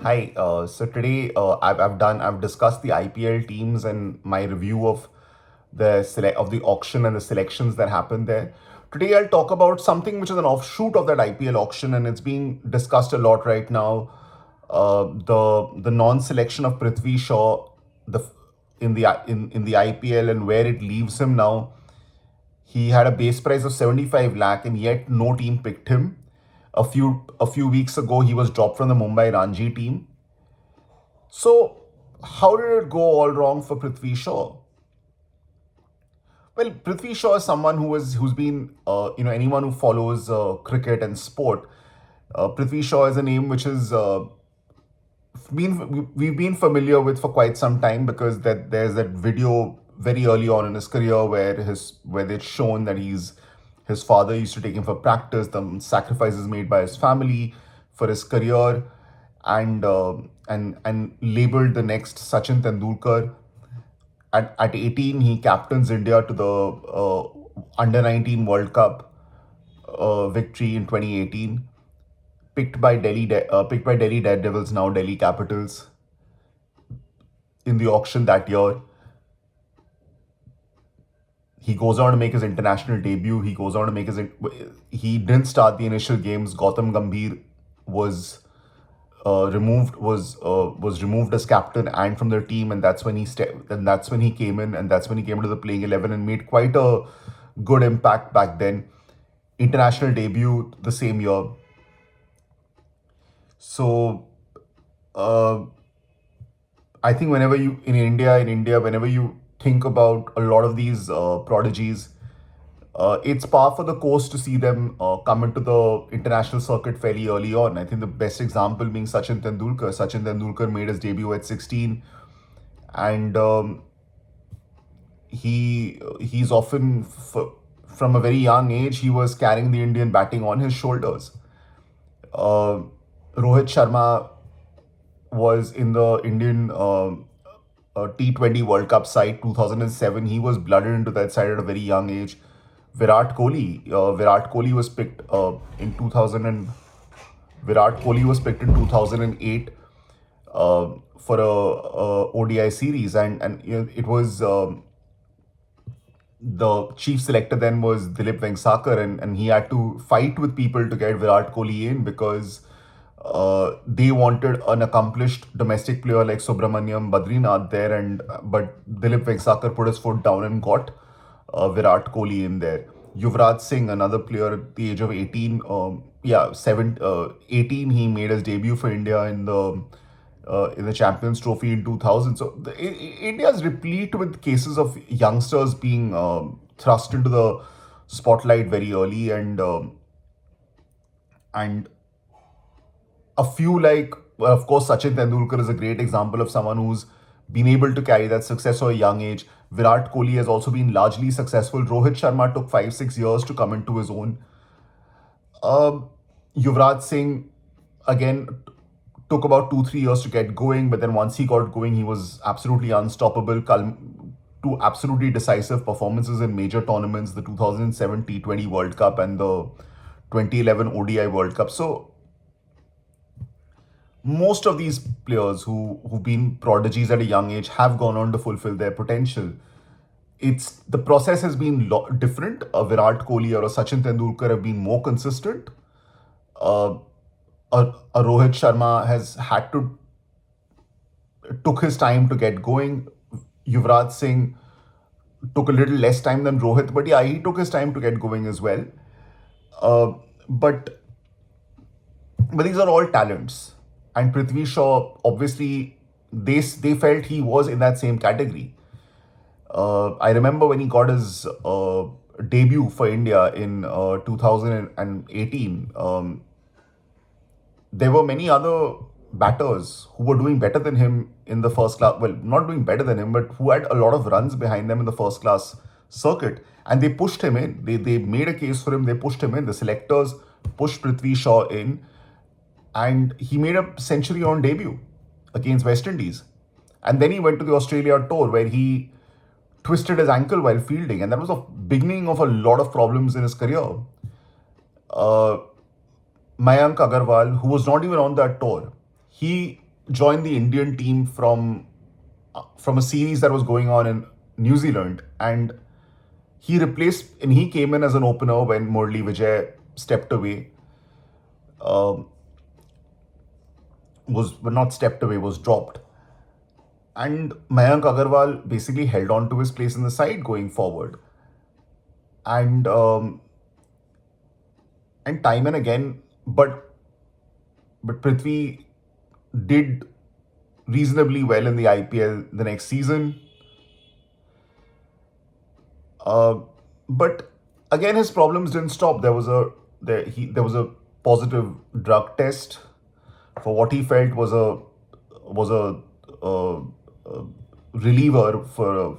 Hi. So today I've discussed the IPL teams and my review of the auction and the selections that happened there. Today I'll talk about something which is an offshoot of that IPL auction and it's being discussed a lot right now. The non-selection of Prithvi Shaw the in the IPL and where it leaves him now. He had a base price of 75 lakh and yet no team picked him. A few weeks ago he was dropped from the Mumbai Ranji team. So, how did it go all wrong for Prithvi Shaw? Well, Prithvi Shaw is someone who's been anyone who follows cricket and sport. Prithvi Shaw is a name which is we've been familiar with for quite some time because that there's that video very early on in his career where they've shown that his father used to take him for practice, the sacrifices made by his family for his career, and labeled the next Sachin Tendulkar. At 18, he captains India to the under 19 World Cup victory in 2018. Picked by Delhi Daredevils, now Delhi Capitals, in the auction that year. He goes on to make his international debut. He goes on to make his. He didn't start the initial games. Gautam Gambhir was was removed as captain and from the team, and that's when he came in, and that's when he came to the playing 11 and made quite a good impact back then. International debut the same year. So uh, I think whenever you in India, whenever you think about a lot of these prodigies, it's par for the course to see them come into the international circuit fairly early on. I think the best example being Sachin Tendulkar. Sachin Tendulkar made his debut at 16, and he's often from a very young age he was carrying the Indian batting on his shoulders. Uh, Rohit Sharma was in the Indian T20 World Cup side 2007. He was blooded into that side at a very young age. Virat Kohli was picked in 2000 and Virat Kohli was picked in 2008 for a ODI series, and it was the chief selector then was Dilip Vengsakar, and he had to fight with people to get Virat Kohli in because they wanted an accomplished domestic player like Subramanyam Badrinath there, and but Dilip Vengsakar put his foot down and got Virat Kohli in there. Yuvraj Singh, another player at the age of 18, 18, he made his debut for India in the Champions Trophy in 2000. So India is replete with cases of youngsters being thrust into the spotlight very early, and a few like of course Sachin Tendulkar is a great example of someone who's been able to carry that success at a young age. Virat Kohli has also been largely successful. Rohit Sharma took 5-6 years to come into his own. Um, Yuvraj Singh again took about 2-3 years to get going, but then once he got going, he was absolutely unstoppable. Two absolutely decisive performances in major tournaments: the 2007 T20 World Cup and the 2011 ODI World Cup. So most of these players who've been prodigies at a young age have gone on to fulfill their potential. It's the process has been different. Virat Kohli or a Sachin Tendulkar have been more consistent. Uh, a Rohit Sharma has had to took his time to get going. Yuvraj Singh took a little less time than Rohit, but yeah, he took his time to get going as well. Uh, but but these are all talents, and Prithvi Shaw obviously they felt he was in that same category. I remember when he got his debut for India in 2018. There were many other batters who were doing better than him in the first class. Well, not doing better than him, but who had a lot of runs behind them in the first class circuit. And they pushed him in. They made a case for him. They pushed him in. The selectors pushed Prithvi Shaw in. And he made a century on debut against West Indies. And then he went to the Australia tour where he twisted his ankle while fielding. And that was the beginning of a lot of problems in his career. Uh, Mayank Agarwal, who was not even on that tour, he joined the Indian team from a series that was going on in New Zealand, and he came in as an opener when Murli Vijay stepped away. Um, was well, not stepped away, was dropped, and Mayank Agarwal basically held on to his place in the side going forward, and time and again, but Prithvi did reasonably well in the IPL the next season. Uh, but again, his problems didn't stop. There was a positive drug test for what he felt was a reliever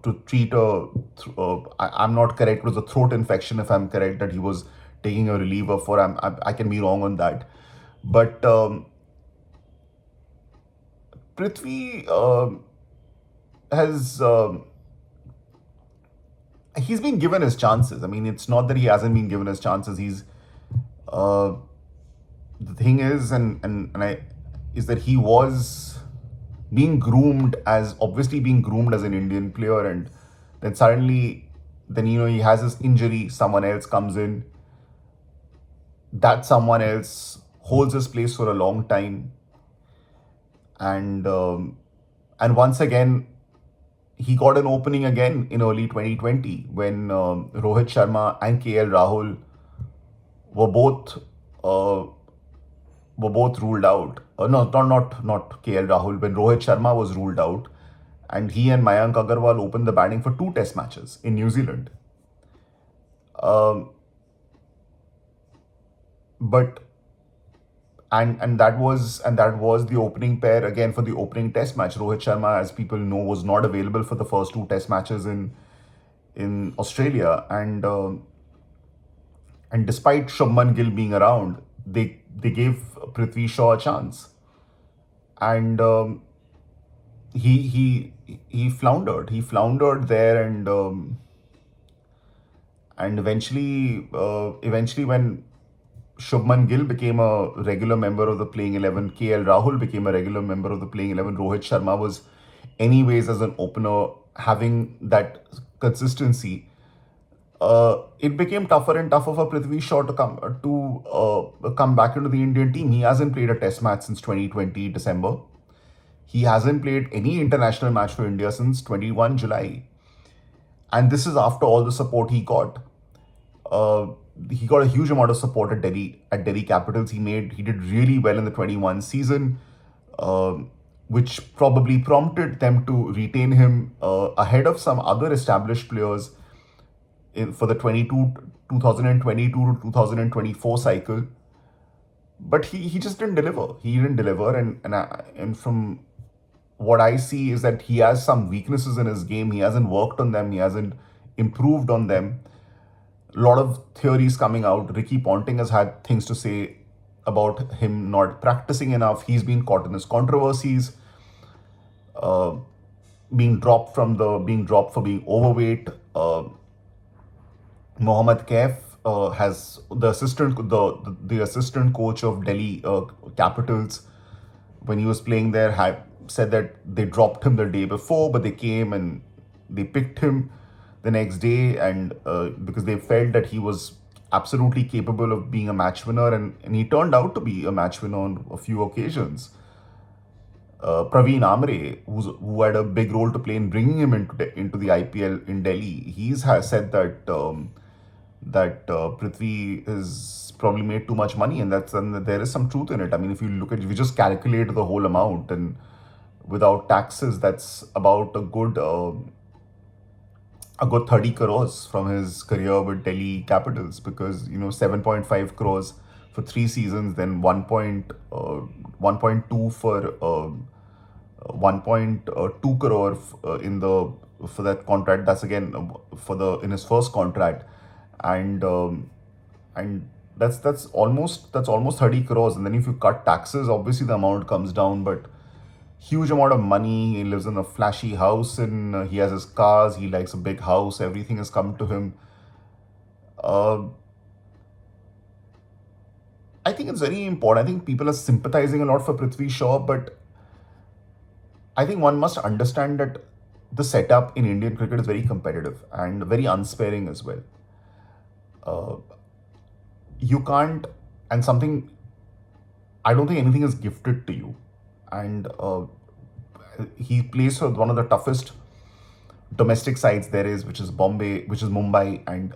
to treat I'm not correct. It was a throat infection, if I'm correct, that he was taking a reliever for. I can be wrong on that, but Prithvi has. He's been given his chances. I mean, it's not that he hasn't been given his chances. Uh, the thing is, and I is that he was being groomed as an Indian player, and then suddenly, then he has this injury. Someone else comes in. That someone else holds his place for a long time, and once again he got an opening again in early 2020 when Rohit Sharma and KL Rahul were both uh, were both ruled out. No, not KL Rahul. When Rohit Sharma was ruled out, and he and Mayank Agarwal opened the batting for two Test matches in New Zealand. Um, but that was the opening pair again for the opening Test match. Rohit Sharma, as people know, was not available for the first two Test matches in Australia, and despite Shubman Gill being around, they gave Prithvi Shaw a chance, and he floundered. He floundered there, and eventually when Shubman Gill became a regular member of the playing 11, KL Rahul became a regular member of the playing 11. Rohit Sharma was, anyways, as an opener, having that consistency. It became tougher and tougher for Prithvi Shaw to come back into the Indian team. He hasn't played a Test match since 2020 December. He hasn't played any international match for India since 21 July, and this is after all the support he got. Uh, he got a huge amount of support at Delhi Capitals. He did really well in the 21 season, which probably prompted them to retain him ahead of some other established players for the 2022 to 2024 cycle. But he just didn't deliver. He didn't deliver, and from what I see is that he has some weaknesses in his game. He hasn't worked on them. He hasn't improved on them. A lot of theories coming out. Ricky Ponting has had things to say about him not practicing enough. He's been caught in his controversies, uh, being dropped for being overweight. Mohammad Kaif has the assistant coach of Delhi Capitals, when he was playing there, had said that they dropped him the day before, but they came and they picked him the next day, and because they felt that he was absolutely capable of being a match winner, and he turned out to be a match winner on a few occasions. Praveen Amre, who had a big role to play in bringing him into the IPL in Delhi, has said that Prithvi has probably made too much money, and there is some truth in it. I mean, if you just calculate the whole amount, and without taxes, that's about a good 30 crores from his career with Delhi Capitals, because 7.5 crores for 3 seasons, then 1.2 for 1.2 crore in the for that contract. That's again for the in his first contract, and and that's almost 30 crores. And then if you cut taxes, obviously the amount comes down, but huge amount of money. He lives in a flashy house, and he has his cars. He likes a big house. Everything has come to him. Uh, I think it's very important. I think people are sympathizing a lot for Prithvi Shaw, but I think one must understand that the setup in Indian cricket is very competitive and very unsparing as well. Uh, you can't, and something, I don't think anything is gifted to you. And he plays for one of the toughest domestic sides there is, which is Bombay, which is Mumbai, and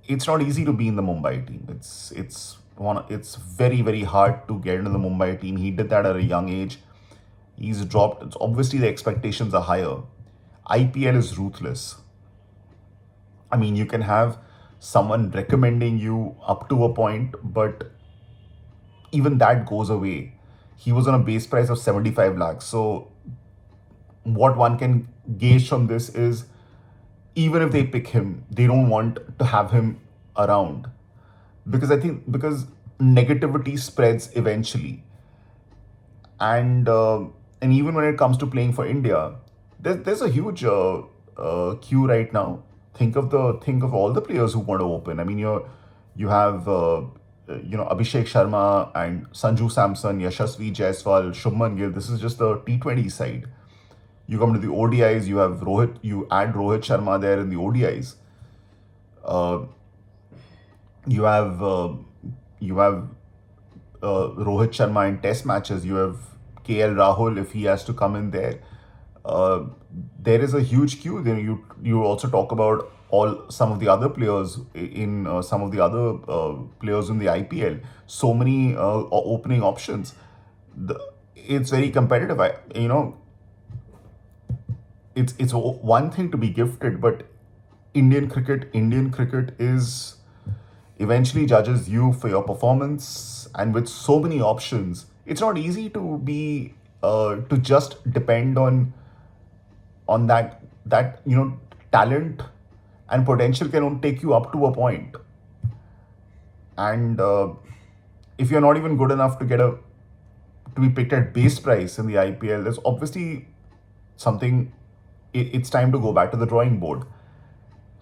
it's not easy to be in the Mumbai team. It's very hard to get into the Mumbai team. He did that at a young age. He's dropped. It's obviously the expectations are higher. IPL is ruthless. I mean, you can have someone recommending you up to a point, but even that goes away. He was on a base price of 75 lakhs. So what one can gauge from this is, even if they pick him, they don't want to have him around, because I think because negativity spreads eventually. And even when it comes to playing for India, there's a huge queue right now. Think of all the players who want to open. I mean, you have Abhishek Sharma and Sanju Samson, Yashasvi Jaiswal, Shubman Gill. This is just the T20 side. You come to the ODIs, you have Rohit. You add Rohit Sharma there in the ODIs. Uh, you have Rohit Sharma in Test matches. You have KL Rahul if he has to come in there. Uh, there is a huge queue. Then you also talk about some of the other players in some of the other players in the IPL. So many opening options. It's very competitive. It's one thing to be gifted, but Indian cricket is eventually judges you for your performance, and with so many options, it's not easy to just depend on that talent and potential can only take you up to a point. And if you're not even good enough to be picked at base price in the IPL, there's obviously something. It's time to go back to the drawing board,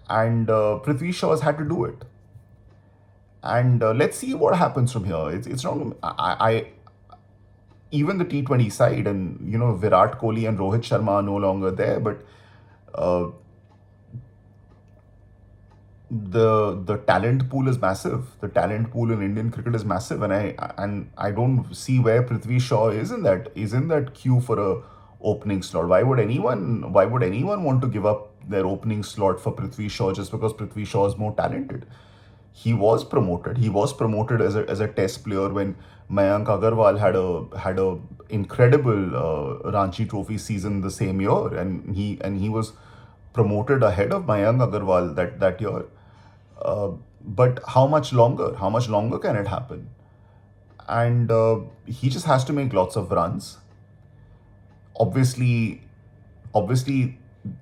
and Prithvi Shaw has had to do it. And let's see what happens from here. It's not. I even the T20 side, and Virat Kohli and Rohit Sharma are no longer there, but uh, the talent pool is massive. The talent pool in Indian cricket is massive, and I don't see where Prithvi Shaw is in that queue for a opening slot. Why would anyone want to give up their opening slot for Prithvi Shaw just because Prithvi Shaw is more talented? He was promoted. He was promoted as a test player when Mayank Agarwal had a incredible Ranchi Trophy season the same year, and he was promoted ahead of Mayank Agarwal that year. But how much longer? How much longer can it happen? And he just has to make lots of runs. Obviously,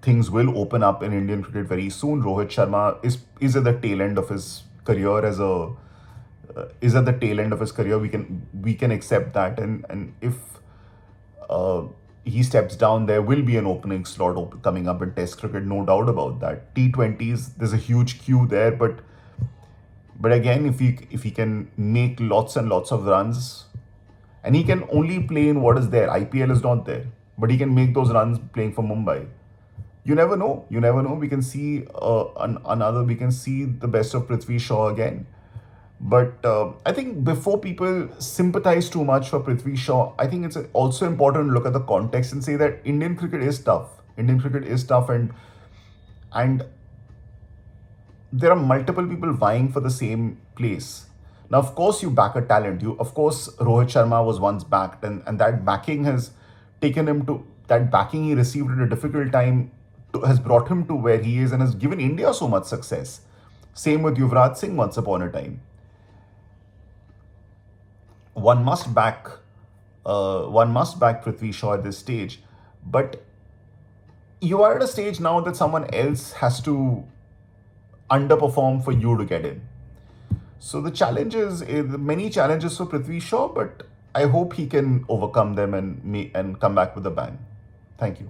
things will open up in Indian cricket very soon. Rohit Sharma is at the tail end of his career as a is at the tail end of his career. We can accept that, and if uh, he steps down, there will be an opening slot coming up in Test cricket, no doubt about that. T20s, there's a huge queue there, but again, if he can make lots and lots of runs, and he can only play in what is there. IPL is not there, but he can make those runs playing for Mumbai. You never know. You never know. We can see another. We can see the best of Prithvi Shaw again. But I think before people sympathize too much for Prithvi Shaw, I think it's also important to look at the context and say that Indian cricket is tough. Indian cricket is tough, and there are multiple people vying for the same place. Now, of course, you back a talent. Of course, Rohit Sharma was once backed, and that backing has taken him to that backing he received at a difficult time has brought him to where he is and has given India so much success. Same with Yuvraj Singh once upon a time. One must back, one must back Prithvi Shaw at this stage, but you are at a stage now that someone else has to underperform for you to get in. So the challenges, many challenges for Prithvi Shaw, but I hope he can overcome them and come back with a bang. Thank you.